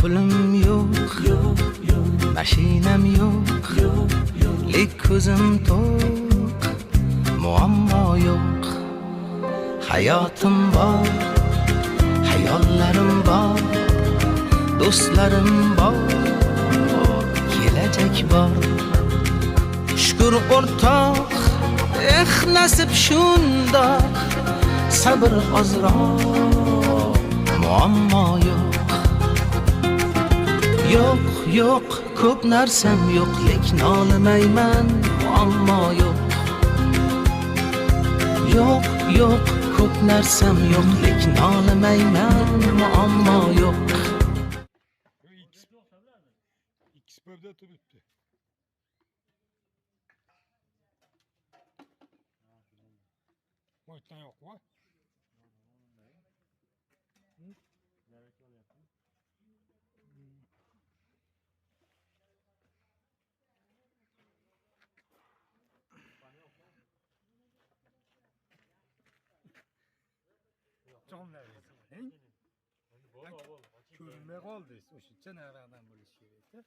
pulim yo'q, mashinam yo'q, lek ko'zim to'q, muammo yo'q. Hayotim bor, hayollarim bor, do'stlarim bor, kelajak bor. Shukr o'rtoq, nasib shundoq, sabr ozroq, muammo yo'q. Yo'q, ko'p narsam yo'q, lekin nolimayman, muammo yo'q. Yo'q, ko'p narsam yo'q, lekin nolimayman, muammo yo'q. İkisi burada turibdi. Boyutdan yo'q va? Ko'rinmay qoldi. O'shancha naridan bo'lishi kerak.